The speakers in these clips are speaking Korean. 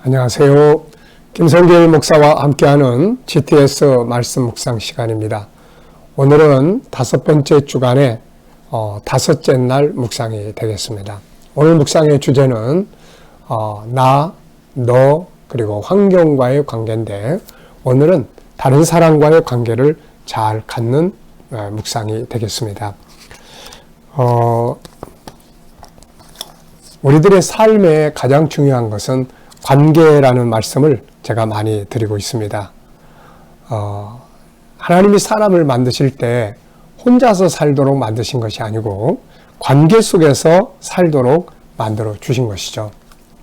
안녕하세요. 김성길 목사와 함께하는 GTS 말씀 묵상 시간입니다. 오늘은 5번째 주간의 5째 날 묵상이 되겠습니다. 오늘 묵상의 주제는 나, 너, 그리고 환경과의 관계인데 오늘은 다른 사람과의 관계를 잘 갖는 묵상이 되겠습니다. 우리들의 삶에 가장 중요한 것은 관계라는 말씀을 제가 많이 드리고 있습니다. 하나님이 사람을 만드실 때 혼자서 살도록 만드신 것이 아니고 관계 속에서 살도록 만들어 주신 것이죠.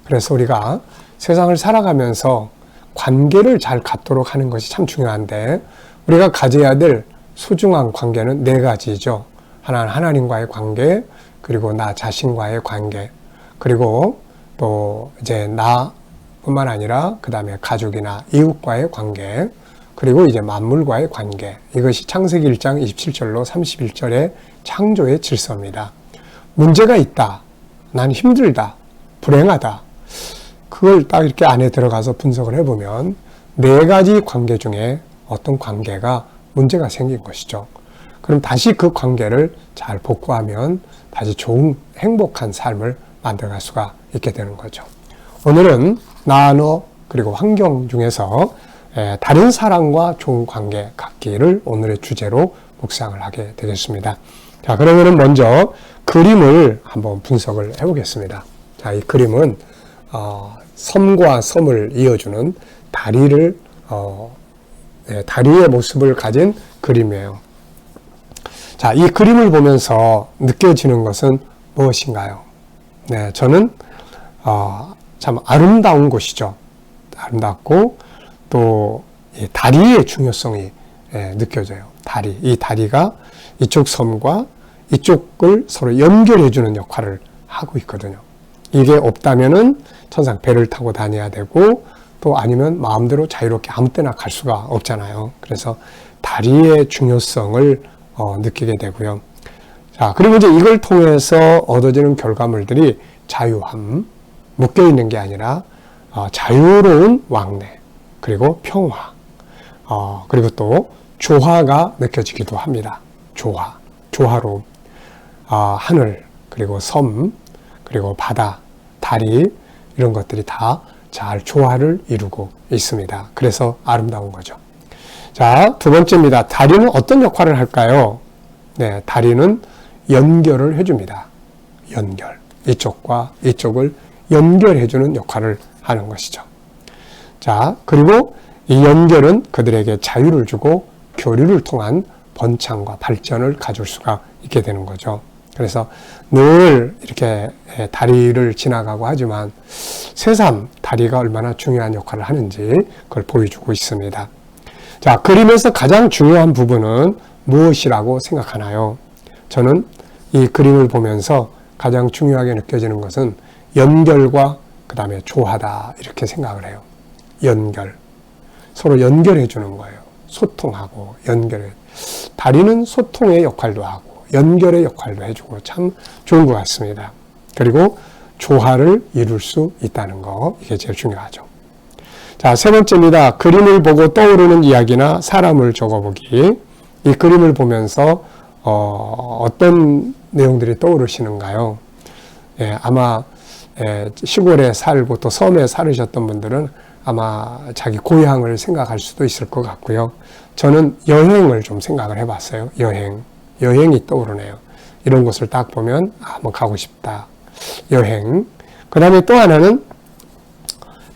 그래서 우리가 세상을 살아가면서 관계를 잘 갖도록 하는 것이 참 중요한데 우리가 가져야 될 소중한 관계는 4가지죠. 하나는 하나님과의 관계, 그리고 나 자신과의 관계, 그리고 또 이제 나뿐만 아니라 그 다음에 가족이나 이웃과의 관계, 그리고 이제 만물과의 관계. 이것이 창세기 1장 27절로 31절의 창조의 질서입니다. 문제가 있다. 난 힘들다. 불행하다. 그걸 딱 이렇게 안에 들어가서 분석을 해보면 4가지 관계 중에 어떤 관계가 문제가 생긴 것이죠. 그럼 다시 그 관계를 잘 복구하면 다시 좋은 행복한 삶을 만들어갈 수가 있게 되는 거죠. 오늘은 나, 너, 그리고 환경 중에서 다른 사람과 좋은 관계 갖기를 오늘의 주제로 묵상을 하게 되겠습니다. 자, 그러면 먼저 그림을 한번 분석을 해보겠습니다. 자, 이 그림은 섬과 섬을 이어주는 다리의 모습을 가진 그림이에요. 자, 이 그림을 보면서 느껴지는 것은 무엇인가요? 네, 저는 참 아름다운 곳이죠. 아름답고 또 이 다리의 중요성이 느껴져요. 이 다리가 이쪽 섬과 이쪽을 서로 연결해주는 역할을 하고 있거든요. 이게 없다면은 천상 배를 타고 다녀야 되고 또 아니면 마음대로 자유롭게 아무 때나 갈 수가 없잖아요. 그래서 다리의 중요성을 느끼게 되고요. 자, 그리고 이제 이걸 통해서 얻어지는 결과물들이 자유함, 묶여있는 게 아니라 자유로운 왕래, 그리고 평화, 그리고 또 조화가 느껴지기도 합니다. 조화로움, 하늘, 그리고 섬, 그리고 바다, 다리, 이런 것들이 다 잘 조화를 이루고 있습니다. 그래서 아름다운 거죠. 자, 2번째입니다. 다리는 어떤 역할을 할까요? 네, 다리는 연결을 해줍니다. 연결. 이쪽과 이쪽을 연결해주는 역할을 하는 것이죠. 자, 그리고 이 연결은 그들에게 자유를 주고 교류를 통한 번창과 발전을 가져올 수가 있게 되는 거죠. 그래서 늘 이렇게 다리를 지나가고 하지만 새삼 다리가 얼마나 중요한 역할을 하는지 그걸 보여주고 있습니다. 자, 그림에서 가장 중요한 부분은 무엇이라고 생각하나요? 저는 이 그림을 보면서 가장 중요하게 느껴지는 것은 연결과 그 다음에 조화다 이렇게 생각을 해요. 연결. 서로 연결해 주는 거예요. 소통하고 연결해. 다리는 소통의 역할도 하고 연결의 역할도 해주고 참 좋은 것 같습니다. 그리고 조화를 이룰 수 있다는 거, 이게 제일 중요하죠. 자, 3번째입니다. 그림을 보고 떠오르는 이야기나 사람을 적어보기. 이 그림을 보면서 어떤 내용들이 떠오르시는가요? 아마 시골에 살고 또 섬에 살으셨던 분들은 아마 자기 고향을 생각할 수도 있을 것 같고요. 저는 여행을 좀 생각을 해봤어요. 여행이 떠오르네요. 이런 곳을 딱 보면 한번 가고 싶다. 여행. 그 다음에 또 하나는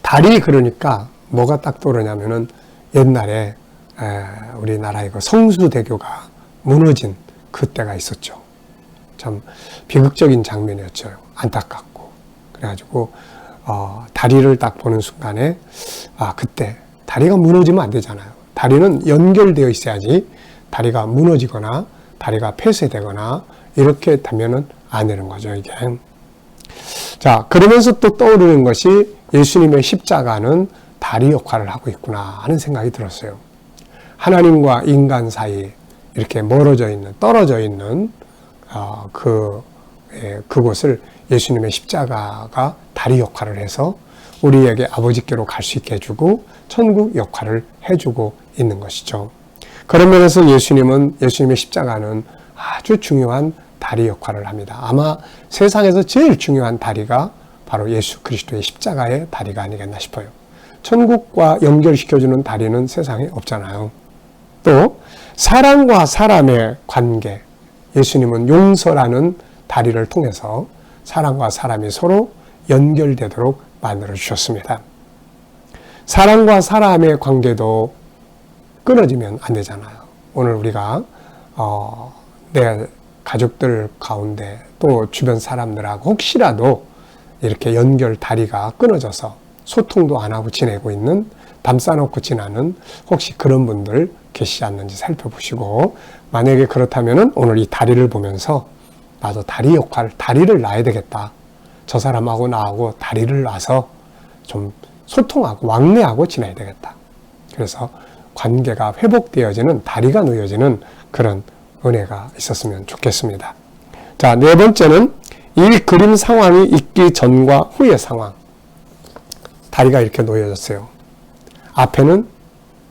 다리. 그러니까 뭐가 딱 떠오르냐면은 옛날에 우리나라의 그 성수대교가 무너진 그때가 있었죠. 참 비극적인 장면이었죠. 안타깝고. 그래가지고 다리를 딱 보는 순간에 그때 다리가 무너지면 안 되잖아요. 다리는 연결되어 있어야지 다리가 무너지거나 다리가 폐쇄되거나 이렇게 되면은 안 되는 거죠, 이게. 자, 그러면서 또 떠오르는 것이 예수님의 십자가는 다리 역할을 하고 있구나 하는 생각이 들었어요. 하나님과 인간 사이 이렇게 떨어져 있는 그곳을 예수님의 십자가가 다리 역할을 해서 우리에게 아버지께로 갈 수 있게 해주고 천국 역할을 해주고 있는 것이죠. 그런 면에서 예수님의 십자가는 아주 중요한 다리 역할을 합니다. 아마 세상에서 제일 중요한 다리가 바로 예수 그리스도의 십자가의 다리가 아니겠나 싶어요. 천국과 연결시켜주는 다리는 세상에 없잖아요. 또 사람과 사람의 관계, 예수님은 용서라는 다리를 통해서 사람과 사람이 서로 연결되도록 만들어 주셨습니다. 사람과 사람의 관계도 끊어지면 안 되잖아요. 오늘 우리가 내 가족들 가운데 또 주변 사람들하고 혹시라도 이렇게 연결 다리가 끊어져서 소통도 안 하고 지내고 있는, 담 싸놓고 지나는 혹시 그런 분들 계시지 않는지 살펴보시고, 만약에 그렇다면 오늘 이 다리를 보면서 나도 다리 역할, 다리를 놔야 되겠다. 저 사람하고 나하고 다리를 놔서 좀 소통하고 왕래하고 지내야 되겠다. 그래서 관계가 회복되어지는, 다리가 놓여지는 그런 은혜가 있었으면 좋겠습니다. 자, 네 번째는 이 그림 상황이 있기 전과 후의 상황. 다리가 이렇게 놓여졌어요. 앞에는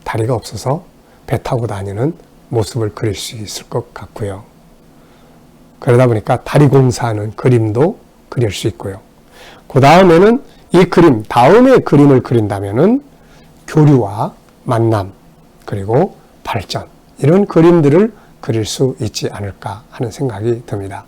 다리가 없어서 배 타고 다니는 모습을 그릴 수 있을 것 같고요. 그러다 보니까 다리 공사하는 그림도 그릴 수 있고요. 그 다음에는 이 그림, 다음에 그림을 그린다면은 교류와 만남, 그리고 발전, 이런 그림들을 그릴 수 있지 않을까 하는 생각이 듭니다.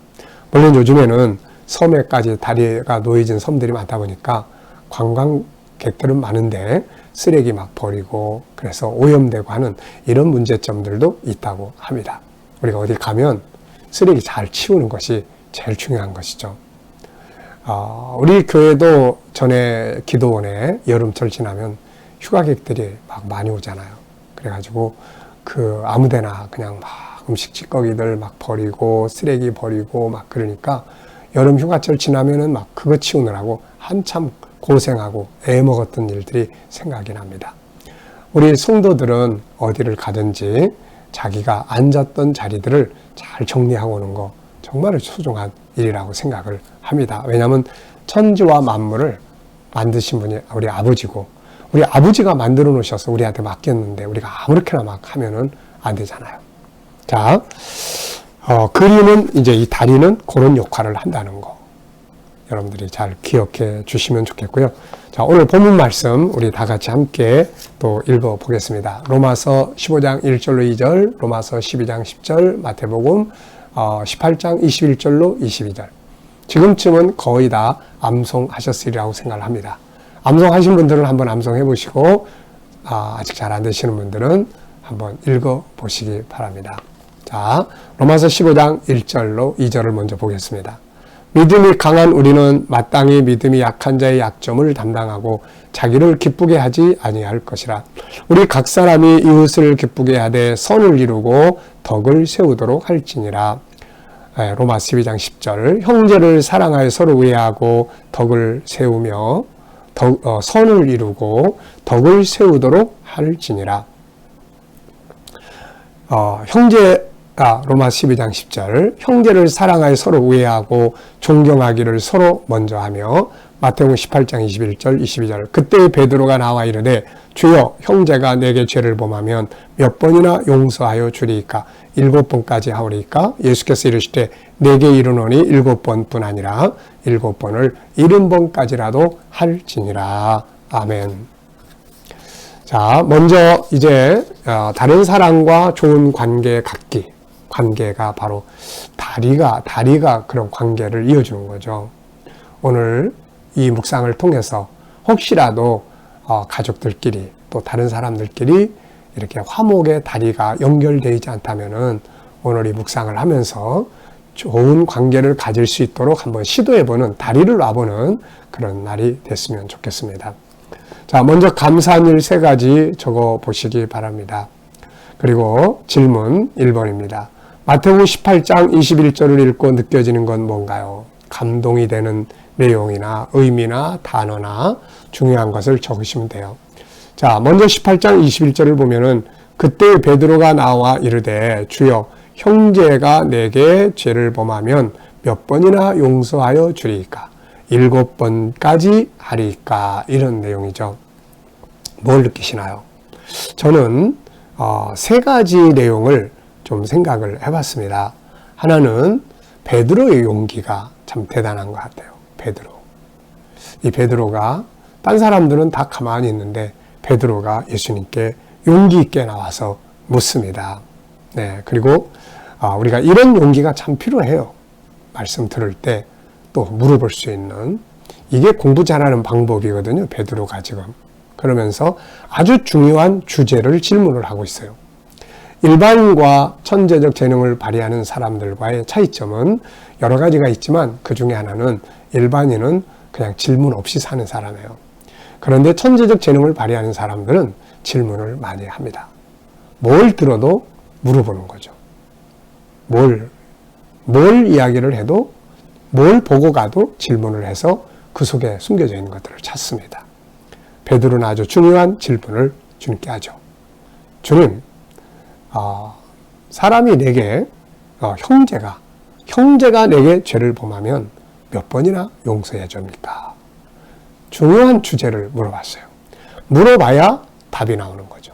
물론 요즘에는 섬에까지 다리가 놓여진 섬들이 많다 보니까 관광객들은 많은데 쓰레기 막 버리고 그래서 오염되고 하는 이런 문제점들도 있다고 합니다. 우리가 어디 가면 쓰레기 잘 치우는 것이 제일 중요한 것이죠. 우리 교회도 전에 기도원에 여름철 지나면 휴가객들이 막 많이 오잖아요. 그래가지고 아무데나 그냥 막 음식 찌꺼기들 막 버리고 쓰레기 버리고 막 그러니까 여름 휴가철 지나면은 막 그거 치우느라고 한참 고생하고 애먹었던 일들이 생각이 납니다. 우리 성도들은 어디를 가든지 자기가 앉았던 자리들을 잘 정리하고 오는 거 정말 소중한 일이라고 생각을 합니다. 왜냐하면 천지와 만물을 만드신 분이 우리 아버지고, 우리 아버지가 만들어 놓으셔서 우리한테 맡겼는데 우리가 아무렇게나 막 하면은 안 되잖아요. 자, 그림은 이제 이 다리는 그런 역할을 한다는 거 여러분들이 잘 기억해 주시면 좋겠고요. 자, 오늘 본문 말씀 우리 다 같이 함께 또 읽어 보겠습니다. 로마서 15장 1절로 2절, 로마서 12장 10절, 마태복음 18장 21절로 22절. 지금쯤은 거의 다 암송하셨으리라고 생각을 합니다. 암송하신 분들은 한번 암송해 보시고 아직 잘 안 되시는 분들은 한번 읽어 보시기 바랍니다. 자, 로마서 15장 1절로 2절을 먼저 보겠습니다. 믿음이 강한 우리는 마땅히 믿음이 약한 자의 약점을 담당하고 자기를 기쁘게 하지 아니할 것이라. 우리 각 사람이 이웃을 기쁘게 하되 선을 이루고 덕을 세우도록 할지니라. 로마 12장 10절. 형제를 사랑하여 서로 우애하고 덕을 세우며 선을 이루고 덕을 세우도록 할지니라. 로마 12장 10절. 형제를 사랑하여 서로 우애하고 존경하기를 서로 먼저 하며. 마태복음 18장 21절 22절. 그때 베드로가 나와 이르되 주여 형제가 내게 죄를 범하면 몇 번이나 용서하여 주리이까? 7번까지 하오리이까? 예수께서 이르시되 내게 이르노니 7번뿐 아니라 7번을 70번까지라도 할지니라. 아멘. 자, 먼저 이제 다른 사람과 좋은 관계 갖기. 관계가 바로 다리가 그런 관계를 이어주는 거죠. 오늘 이 묵상을 통해서 혹시라도 가족들끼리 또 다른 사람들끼리 이렇게 화목의 다리가 연결되어 있지 않다면은 오늘 이 묵상을 하면서 좋은 관계를 가질 수 있도록 한번 시도해보는, 다리를 놔보는 그런 날이 됐으면 좋겠습니다. 자, 먼저 감사한 일 3가지 적어 보시기 바랍니다. 그리고 질문 1번입니다. 마태복음 18장 21절을 읽고 느껴지는 건 뭔가요? 감동이 되는 내용이나 의미나 단어나 중요한 것을 적으시면 돼요. 자, 먼저 18장 21절을 보면은 그때 베드로가 나와 이르되 주여 형제가 내게 죄를 범하면 몇 번이나 용서하여 주리이까? 7번까지 하리까, 이런 내용이죠. 뭘 느끼시나요? 저는 세 가지 내용을 좀 생각을 해봤습니다. 하나는 베드로의 용기가 참 대단한 것 같아요. 베드로. 이 베드로가, 딴 사람들은 다 가만히 있는데 베드로가 예수님께 용기 있게 나와서 묻습니다. 네, 그리고 우리가 이런 용기가 참 필요해요. 말씀 들을 때 또 물어볼 수 있는, 이게 공부 잘하는 방법이거든요. 베드로가 지금 그러면서 아주 중요한 주제를 질문을 하고 있어요. 일반과 천재적 재능을 발휘하는 사람들과의 차이점은 여러 가지가 있지만 그 중에 하나는 일반인은 그냥 질문 없이 사는 사람이에요. 그런데 천재적 재능을 발휘하는 사람들은 질문을 많이 합니다. 뭘 들어도 물어보는 거죠. 뭘 이야기를 해도, 뭘 보고 가도 질문을 해서 그 속에 숨겨져 있는 것들을 찾습니다. 베드로는 아주 중요한 질문을 주님께 하죠. 주님, 사람이 내게, 형제가 내게 죄를 범하면 몇 번이나 용서해 줍니까? 중요한 주제를 물어봤어요. 물어봐야 답이 나오는 거죠.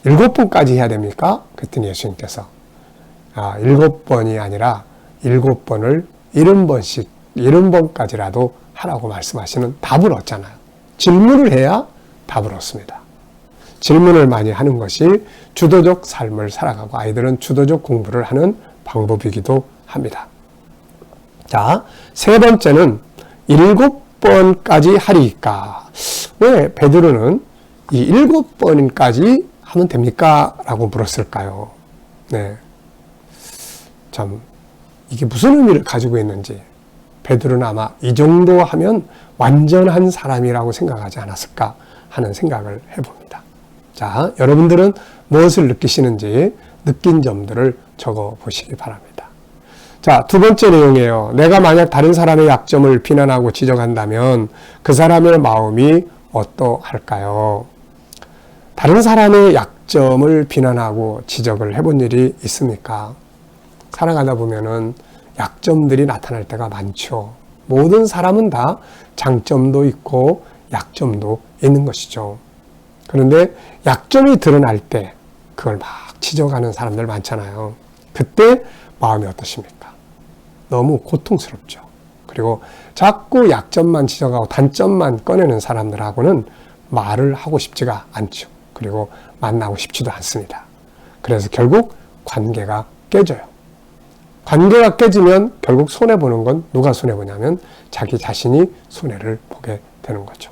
7번까지 해야 됩니까? 그랬더니 예수님께서 7번이 아니라 7번을 70번씩, 70번까지라도 하라고 말씀하시는 답을 얻잖아요. 질문을 해야 답을 얻습니다. 질문을 많이 하는 것이 주도적 삶을 살아가고 아이들은 주도적 공부를 하는 방법이기도 합니다. 자, 세 번째는 7번까지 하리까. 왜 베드로는 이 7번까지 하면 됩니까? 라고 물었을까요? 네. 참, 이게 무슨 의미를 가지고 있는지, 베드로는 아마 이 정도 하면 완전한 사람이라고 생각하지 않았을까 하는 생각을 해봅니다. 자, 여러분들은 무엇을 느끼시는지 느낀 점들을 적어 보시기 바랍니다. 자, 두 번째 내용이에요. 내가 만약 다른 사람의 약점을 비난하고 지적한다면 그 사람의 마음이 어떠할까요? 다른 사람의 약점을 비난하고 지적을 해본 일이 있습니까? 살아가다 보면은 약점들이 나타날 때가 많죠. 모든 사람은 다 장점도 있고 약점도 있는 것이죠. 그런데 약점이 드러날 때 그걸 막 지적하는 사람들 많잖아요. 그때 마음이 어떠십니까? 너무 고통스럽죠. 그리고 자꾸 약점만 지적하고 단점만 꺼내는 사람들하고는 말을 하고 싶지가 않죠. 그리고 만나고 싶지도 않습니다. 그래서 결국 관계가 깨져요. 관계가 깨지면 결국 손해보는 건 누가 손해보냐면 자기 자신이 손해를 보게 되는 거죠.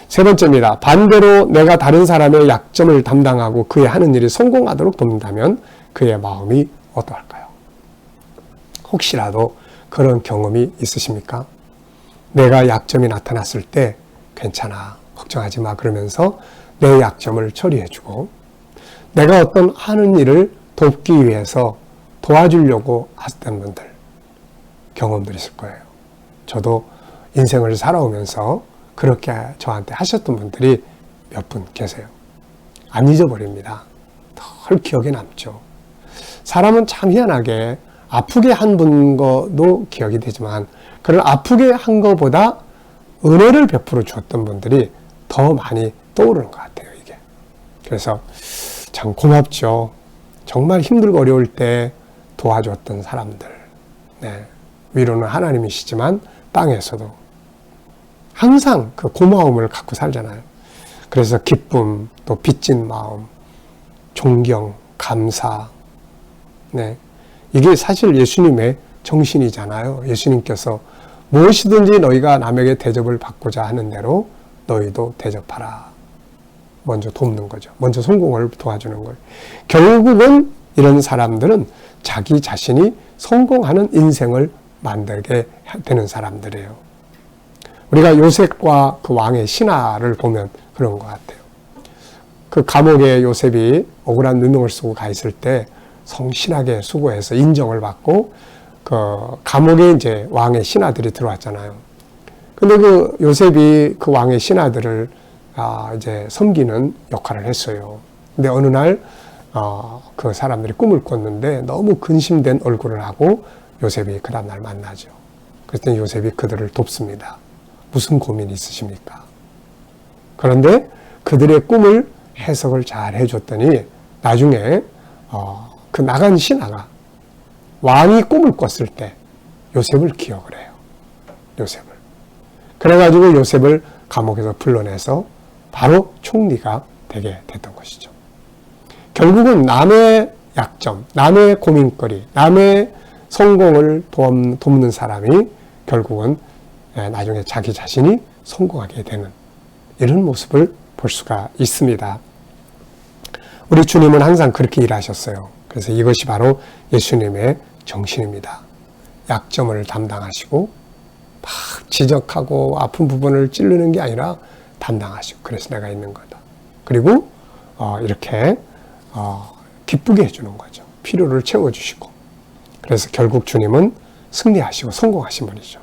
세 번째입니다. 반대로 내가 다른 사람의 약점을 담당하고 그의 하는 일이 성공하도록 돕는다면 그의 마음이 어떠할까요? 혹시라도 그런 경험이 있으십니까? 내가 약점이 나타났을 때 괜찮아, 걱정하지 마 그러면서 내 약점을 처리해주고, 내가 어떤 하는 일을 돕기 위해서 도와주려고 하셨던 분들 경험들이 있을 거예요. 저도 인생을 살아오면서 그렇게 저한테 하셨던 분들이 몇 분 계세요. 안 잊어버립니다. 덜 기억에 남죠. 사람은 참 희한하게 아프게 한 분도 기억이 되지만 그를 아프게 한 것보다 은혜를 베풀어 주었던 분들이 더 많이 떠오르는 것 같아요, 이게. 그래서 참 고맙죠. 정말 힘들고 어려울 때 도와줬던 사람들. 네. 위로는 하나님이시지만 땅에서도 항상 그 고마움을 갖고 살잖아요. 그래서 기쁨, 또 빚진 마음, 존경, 감사. 네. 이게 사실 예수님의 정신이잖아요. 예수님께서 무엇이든지 너희가 남에게 대접을 받고자 하는 대로 너희도 대접하라. 먼저 돕는 거죠. 먼저 성공을 도와주는 거예요. 결국은 이런 사람들은 자기 자신이 성공하는 인생을 만들게 되는 사람들이에요. 우리가 요셉과 그 왕의 신화를 보면 그런 것 같아요. 그 감옥에 요셉이 억울한 누명을 쓰고 가 있을 때 성실하게 수고해서 인정을 받고 그 감옥에 이제 왕의 신하들이 들어왔잖아요. 근데 그 요셉이 그 왕의 신하들을 이제 섬기는 역할을 했어요. 근데 어느 날 그 사람들이 꿈을 꿨는데 너무 근심된 얼굴을 하고 요셉이 그 다음날 만나죠. 그랬더니 요셉이 그들을 돕습니다. 무슨 고민이 있으십니까? 그런데 그들의 꿈을 해석을 잘 해줬더니 나중에 그 나간 신하가 왕이 꿈을 꿨을 때 요셉을 기억을 해요. 요셉을. 그래가지고 요셉을 감옥에서 불러내서 바로 총리가 되게 됐던 것이죠. 결국은 남의 약점, 남의 고민거리, 남의 성공을 돕는 사람이 결국은 나중에 자기 자신이 성공하게 되는 이런 모습을 볼 수가 있습니다. 우리 주님은 항상 그렇게 일하셨어요. 그래서 이것이 바로 예수님의 정신입니다. 약점을 담당하시고 막 지적하고 아픈 부분을 찌르는 게 아니라 담당하시고 그래서 내가 있는 거다. 그리고 이렇게 기쁘게 해주는 거죠. 필요를 채워주시고 그래서 결국 주님은 승리하시고 성공하신 분이죠.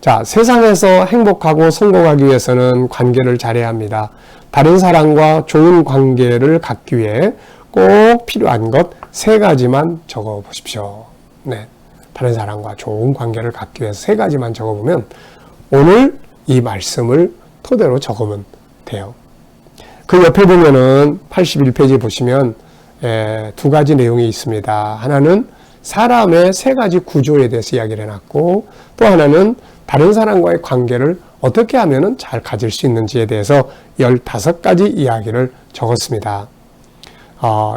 자, 세상에서 행복하고 성공하기 위해서는 관계를 잘해야 합니다. 다른 사람과 좋은 관계를 갖기 위해 꼭 필요한 것 3가지만 적어보십시오. 네, 다른 사람과 좋은 관계를 갖기 위해서 3가지만 적어보면 오늘 이 말씀을 토대로 적으면 돼요. 그 옆에 보면은 81페이지 보시면 2가지 내용이 있습니다. 하나는 사람의 3가지 구조에 대해서 이야기를 해놨고 또 하나는 다른 사람과의 관계를 어떻게 하면 잘 가질 수 있는지에 대해서 15가지 이야기를 적었습니다.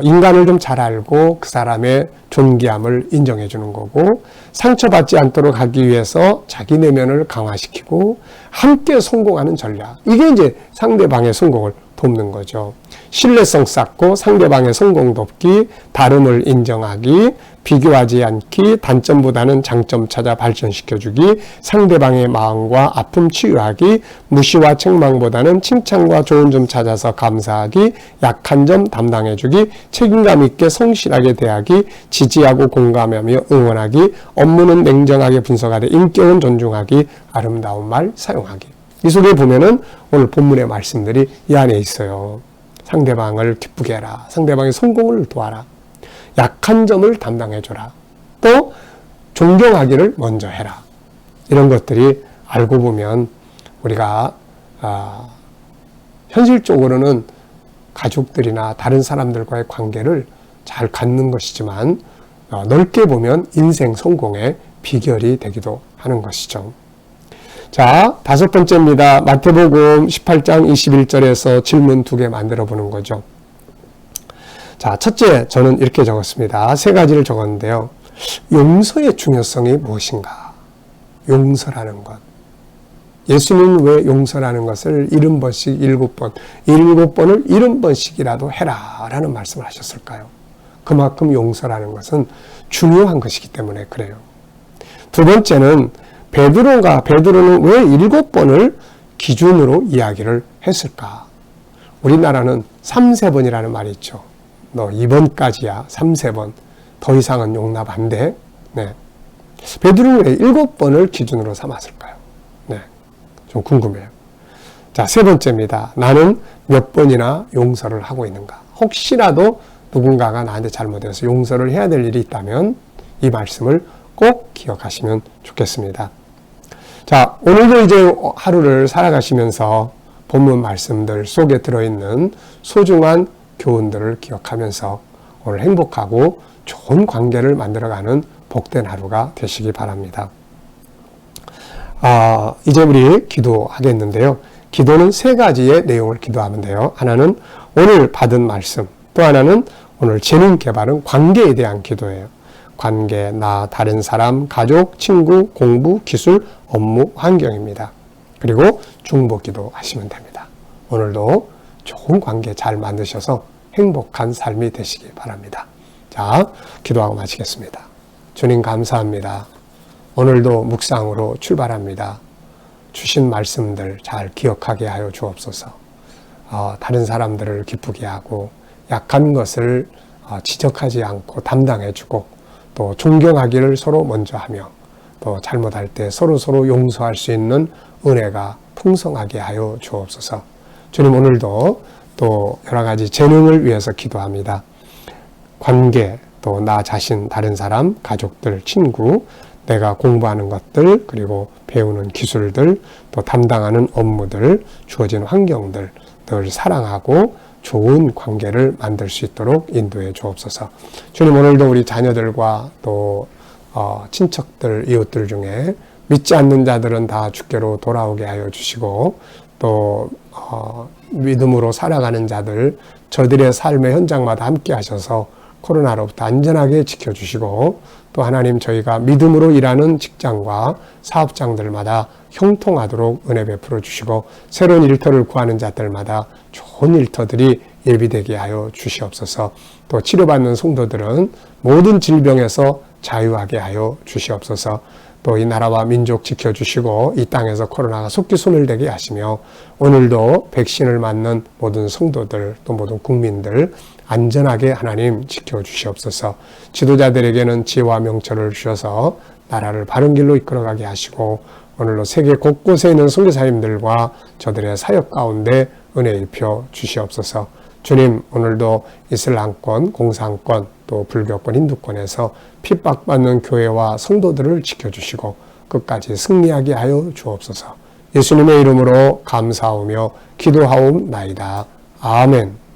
인간을 좀 잘 알고 그 사람의 존귀함을 인정해 주는 거고 상처받지 않도록 하기 위해서 자기 내면을 강화시키고 함께 성공하는 전략. 이게 이제 상대방의 성공을 돕는 거죠. 신뢰성 쌓고 상대방의 성공 돕기, 다름을 인정하기, 비교하지 않기, 단점보다는 장점 찾아 발전시켜주기, 상대방의 마음과 아픔 치유하기, 무시와 책망보다는 칭찬과 좋은 점 찾아서 감사하기, 약한 점 담당해주기, 책임감 있게 성실하게 대하기, 지지하고 공감하며 응원하기, 업무는 냉정하게 분석하되 인격은 존중하기, 아름다운 말 사용하기. 이 속에 보면은 오늘 본문의 말씀들이 이 안에 있어요. 상대방을 기쁘게 해라. 상대방의 성공을 도와라. 약한 점을 담당해줘라. 또 존경하기를 먼저 해라. 이런 것들이 알고 보면 우리가 현실적으로는 가족들이나 다른 사람들과의 관계를 잘 갖는 것이지만 넓게 보면 인생 성공의 비결이 되기도 하는 것이죠. 자, 5번째입니다. 마태복음 18장 21절에서 질문 2개 만들어 보는 거죠. 자, 첫째, 저는 이렇게 적었습니다. 3가지를 적었는데요. 용서의 중요성이 무엇인가? 용서라는 것. 예수님은 왜 용서라는 것을 70번씩 7번, 7번을 70번씩이라도 해라 라는 말씀을 하셨을까요? 그만큼 용서라는 것은 중요한 것이기 때문에 그래요. 2번째는 베드로는 왜 7번을 기준으로 이야기를 했을까? 우리나라는 3세번이라는 말이 있죠. 너 2번까지야. 3세번. 더 이상은 용납 안 돼. 네. 베드로는 왜 7번을 기준으로 삼았을까요? 네. 좀 궁금해요. 자, 3번째입니다. 나는 몇 번이나 용서를 하고 있는가? 혹시라도 누군가가 나한테 잘못해서 용서를 해야 될 일이 있다면 이 말씀을 꼭 기억하시면 좋겠습니다. 자, 오늘도 이제 하루를 살아가시면서 본문 말씀들 속에 들어있는 소중한 교훈들을 기억하면서 오늘 행복하고 좋은 관계를 만들어가는 복된 하루가 되시기 바랍니다. 이제 우리 기도하겠는데요. 기도는 3가지의 내용을 기도하면 돼요. 하나는 오늘 받은 말씀, 또 하나는 오늘 재능 개발은 관계에 대한 기도예요. 관계, 나, 다른 사람, 가족, 친구, 공부, 기술, 업무, 환경입니다. 그리고 중보기도 하시면 됩니다. 오늘도 좋은 관계 잘 만드셔서 행복한 삶이 되시기 바랍니다. 자, 기도하고 마치겠습니다. 주님 감사합니다. 오늘도 묵상으로 출발합니다. 주신 말씀들 잘 기억하게 하여 주옵소서. 다른 사람들을 기쁘게 하고 약한 것을 지적하지 않고 담당해주고 또 존경하기를 서로 먼저 하며 또 잘못할 때 서로 용서할 수 있는 은혜가 풍성하게 하여 주옵소서. 주님 오늘도 또 여러 가지 재능을 위해서 기도합니다. 관계, 또 나 자신, 다른 사람, 가족들, 친구, 내가 공부하는 것들, 그리고 배우는 기술들, 또 담당하는 업무들, 주어진 환경들 늘 사랑하고 좋은 관계를 만들 수 있도록 인도해 주옵소서. 주님, 오늘도 우리 자녀들과 또 친척들, 이웃들 중에 믿지 않는 자들은 다 주께로 돌아오게 하여 주시고, 또 믿음으로 살아가는 자들, 저들의 삶의 현장마다 함께 하셔서 코로나로부터 안전하게 지켜주시고, 또 하나님, 저희가 믿음으로 일하는 직장과 사업장들마다 형통하도록 은혜 베풀어 주시고, 새로운 일터를 구하는 자들마다 좋은 일터들이 예비되게 하여 주시옵소서. 또 치료받는 성도들은 모든 질병에서 자유하게 하여 주시옵소서. 또 이 나라와 민족 지켜주시고, 이 땅에서 코로나가 속히 손을 대게 하시며, 오늘도 백신을 맞는 모든 성도들, 또 모든 국민들 안전하게 하나님 지켜주시옵소서. 지도자들에게는 지혜와 명철을 주셔서 나라를 바른 길로 이끌어가게 하시고, 오늘로 세계 곳곳에 있는 선교사님들과 저들의 사역 가운데 은혜 입혀 주시옵소서. 주님, 오늘도 이슬람권, 공산권, 또 불교권, 힌두권에서 핍박받는 교회와 성도들을 지켜주시고 끝까지 승리하게 하여 주옵소서. 예수님의 이름으로 감사하며 기도하옵나이다. 아멘.